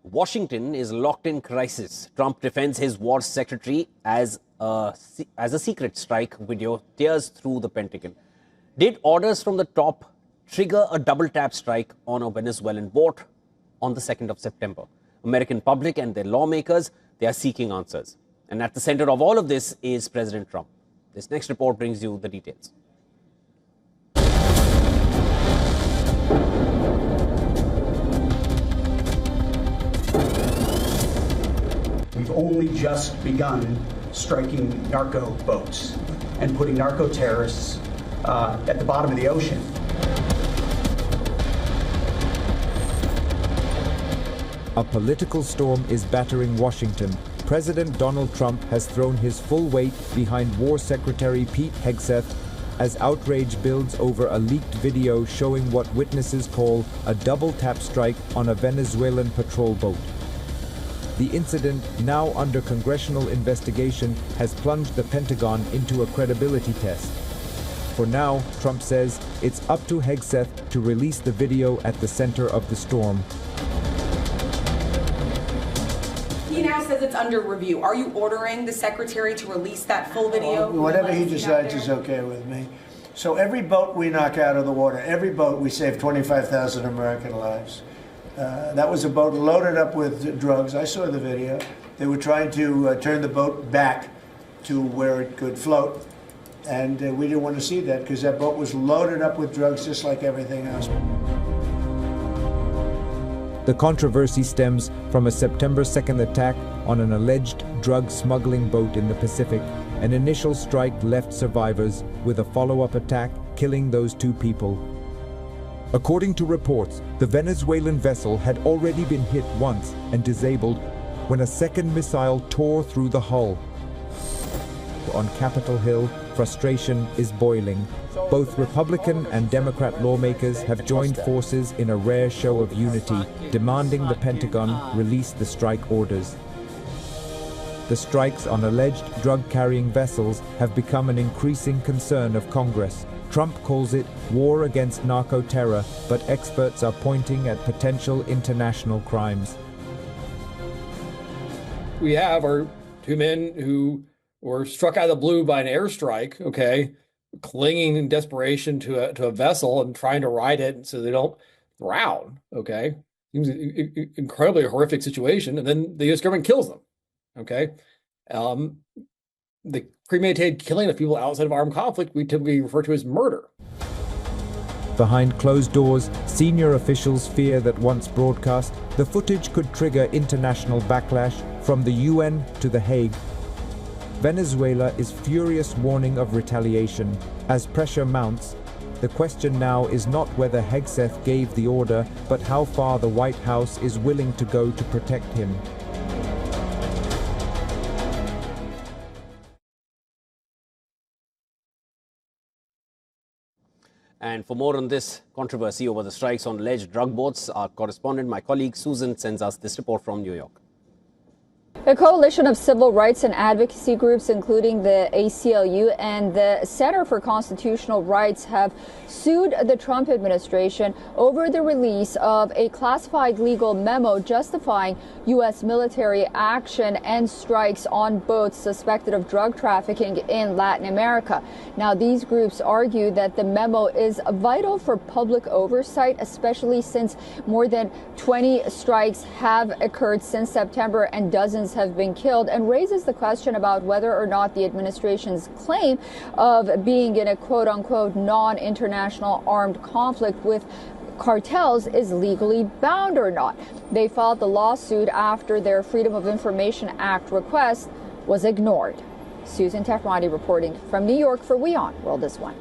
Washington is locked in crisis. Trump defends his war secretary as a secret strike video tears through the Pentagon. Did orders from the top trigger a double tap strike on a Venezuelan boat on the 2nd of September? American public and their lawmakers, they are seeking answers. And at the center of all of this is President Trump. This next report brings you the details. We've only just begun striking narco boats and putting narco terrorists at the bottom of the ocean. A political storm is battering Washington. President Donald Trump has thrown his full weight behind War Secretary Pete Hegseth as outrage builds over a leaked video showing what witnesses call a double-tap strike on a Venezuelan patrol boat. The incident, now under congressional investigation, has plunged the Pentagon into a credibility test. For now, Trump says it's up to Hegseth to release the video at the center of the storm. He now says it's under review. Are you ordering the secretary to release that full video? Whatever he decides is okay with me. So every boat we knock out of the water, every boat, we save 25,000 American lives. That was a boat loaded up with drugs. I saw the video. They were trying to turn the boat back to where it could float. And we didn't want to see that because that boat was loaded up with drugs just like everything else. The controversy stems from a September 2nd attack on an alleged drug smuggling boat in the Pacific. An initial strike left survivors, with a follow-up attack killing those two people. According to reports, the Venezuelan vessel had already been hit once and disabled when a second missile tore through the hull. On Capitol Hill, frustration is boiling. Both Republican and Democrat lawmakers have joined forces in a rare show of unity, demanding the Pentagon release the strike orders. The strikes on alleged drug-carrying vessels have become an increasing concern of Congress. Trump calls it war against narco-terror, but experts are pointing at potential international crimes. We have our two men who were struck out of the blue by an airstrike, okay, clinging in desperation to a vessel and trying to ride it so they don't drown, okay? Seems an incredibly horrific situation, and then the U.S. government kills them, okay? The premeditated killing of people outside of armed conflict we typically refer to as murder. Behind closed doors, senior officials fear that once broadcast, the footage could trigger international backlash from the UN to The Hague. Venezuela is furious, warning of retaliation. As pressure mounts, the question now is not whether Hegseth gave the order, but how far the White House is willing to go to protect him. And for more on this controversy over the strikes on alleged drug boats, our correspondent, my colleague Susan, sends us this report from New York. A coalition of civil rights and advocacy groups, including the ACLU and the Center for Constitutional Rights, have sued the Trump administration over the release of a classified legal memo justifying U.S. military action and strikes on boats suspected of drug trafficking in Latin America. Now, these groups argue that the memo is vital for public oversight, especially since more than 20 strikes have occurred since September and dozens have been killed, and raises the question about whether or not the administration's claim of being in a quote-unquote non-international armed conflict with cartels is legally bound or not. They filed the lawsuit after their Freedom of Information Act request was ignored. Susan Tefrani reporting from New York for WION World this One.